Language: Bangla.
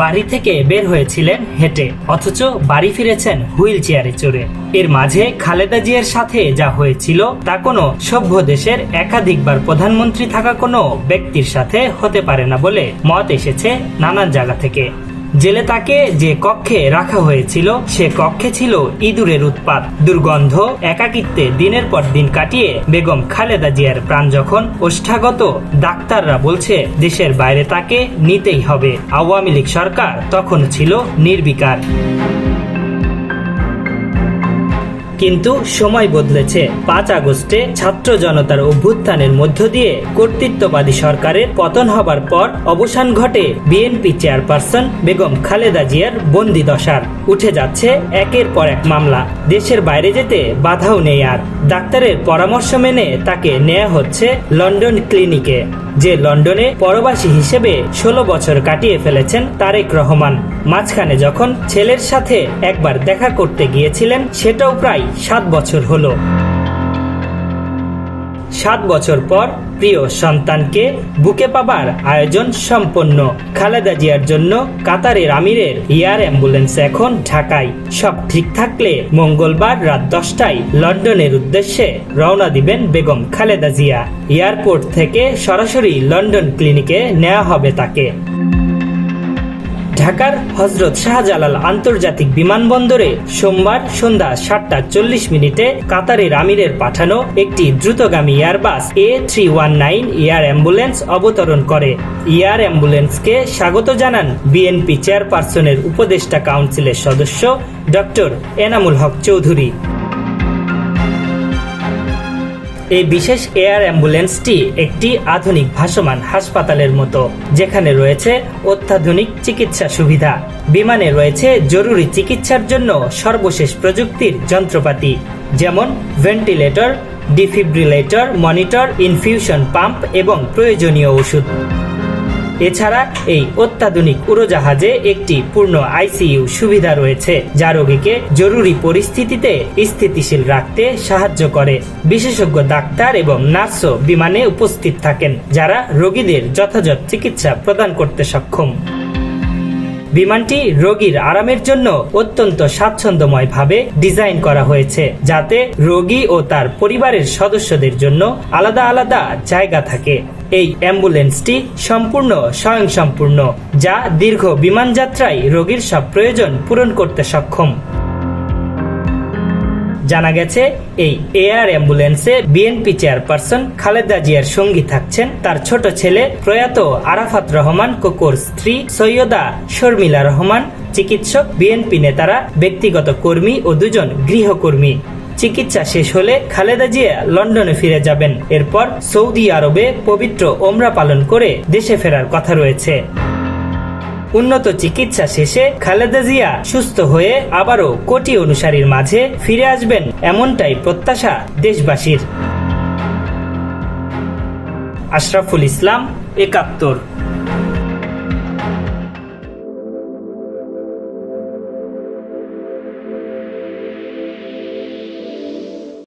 বাড়ি থেকে বের হয়েছিলেন হেঁটে, অথচ বাড়ি ফিরেছেন হুইল চেয়ারে চড়ে। এর মাঝে খালেদা জিয়ার সাথে যা হয়েছিল তা কোনো সভ্য দেশের একাধিকবার প্রধানমন্ত্রী থাকা কোনো ব্যক্তির সাথে হতে পারে না বলে মত এসেছে নানান জায়গা থেকে। জেলে তাকে যে কক্ষে রাখা হয়েছিল সে কক্ষে ছিল ইঁদুরের উৎপাত, দুর্গন্ধ, একাকিত্বে দিনের পর দিন কাটিয়ে বেগম খালেদা জিয়ার প্রাণ যখন ওষ্ঠাগত, ডাক্তাররা বলছে দেশের বাইরে তাকে নিতেই হবে। আওয়ামী লীগ সরকার তখন ছিল নির্বিকার। কিন্তু সময় বদলেছে। 5 আগস্টে ছাত্র জনতার অভ্যুত্থানের মধ্য দিয়ে কর্তৃত্ববাদী সরকারের পতন হবার পর অবসান ঘটে বিএনপি চেয়ারপারসন বেগম খালেদা জিয়ার বন্দি দশার। উঠে যাচ্ছে একের পর এক মামলা। দেশের বাইরে যেতে বাধাও নেই আর। ডাক্তারের পরামর্শ মেনে তাকে নেওয়া হচ্ছে লন্ডন ক্লিনিকে, যে লন্ডনে পরবাসী হিসেবে 16 বছর কাটিয়ে ফেলেছেন তারেক রহমান। মাঝখানে যখন ছেলের সাথে একবার দেখা করতে গিয়েছিলেন সেটাও প্রায় 7 বছর হলো। 7 বছর পর প্রিয় সন্তানকে বুকে পাবার আয়োজন সম্পন্ন। খালেদা জিয়ার জন্য কাতারের আমিরের এয়ার অ্যাম্বুলেন্স এখন ঢাকায়। সব ঠিক থাকলে মঙ্গলবার রাত 10টায় লন্ডনের উদ্দেশ্যে রওনা দিবেন বেগম খালেদা জিয়া। এয়ারপোর্ট থেকে সরাসরি লন্ডন ক্লিনিকে নেওয়া হবে তাকে। ঢাকার হযরত শাহজালাল আন্তর্জাতিক বিমানবন্দরে সোমবার সন্ধ্যা 7:40 কাতারের আমিরের পাঠানো একটি দ্রুতগামী এয়ারবাস A319 এয়ার অ্যাম্বুলেন্স অবতরণ করে। এয়ার অ্যাম্বুলেন্সকে স্বাগত জানান বিএনপি চেয়ারপারসনের উপদেষ্টা কাউন্সিলের সদস্য ডক্টর এনামুল হক চৌধুরী। এই বিশেষ এয়ার অ্যাম্বুলেন্সটি একটি আধুনিক ভাসমান হাসপাতালের মতো, যেখানে রয়েছে অত্যাধুনিক চিকিৎসা সুবিধা। বিমানে রয়েছে জরুরি চিকিৎসার জন্য সর্বশেষ প্রযুক্তির যন্ত্রপাতি, যেমন ventilator, defibrillator, monitor, infusion pump এবং প্রয়োজনীয় ওষুধ। এছাড়া এই অত্যাধুনিক উড়োজাহাজে একটি পূর্ণ আইসিইউ সুবিধা রয়েছে, যা রোগীকে জরুরি পরিস্থিতিতে স্থিতিশীল রাখতে সাহায্য করে। বিশেষজ্ঞ ডাক্তার এবং নার্সও বিমানে উপস্থিত থাকেন, যারা রোগীদের যথাযথ চিকিৎসা প্রদান করতে সক্ষম। বিমানটি রোগীর আরামের জন্য অত্যন্ত স্বাচ্ছন্দ্যময় ভাবে ডিজাইন করা হয়েছে, যাতে রোগী ও তার পরিবারের সদস্যদের জন্য আলাদা আলাদা জায়গা থাকে। এই অ্যাম্বুলেন্সটি সম্পূর্ণ স্বয়ংসম্পূর্ণ, যা দীর্ঘ বিমান যাত্রায় রোগীর সব প্রয়োজন পূরণ করতে সক্ষম। জানা গেছে এই এয়ার অ্যাম্বুলেন্সে বিএনপি চেয়ারপারসন খালেদা জিয়ার সঙ্গী থাকছেন তার ছোট ছেলে প্রয়াত আরাফাত রহমান কোকোর স্ত্রী সৈয়দা শর্মিলা রহমান, চিকিৎসক, বিএনপি নেতারা, ব্যক্তিগত কর্মী ও 2 জন গৃহকর্মী। চিকিৎসা শেষ হলে খালেদা জিয়া লন্ডনে ফিরে যাবেন। এরপর সৌদি আরবে পবিত্র ওমরা পালন করে দেশে ফেরার কথা রয়েছে। উন্নত চিকিৎসা শেষে খালেদা জিয়া সুস্থ হয়ে আবারও কোটি অনুসারীর মাঝে ফিরে আসবেন, এমনটাই প্রত্যাশা দেশবাসীর। আশরাফুল ইসলাম, 71।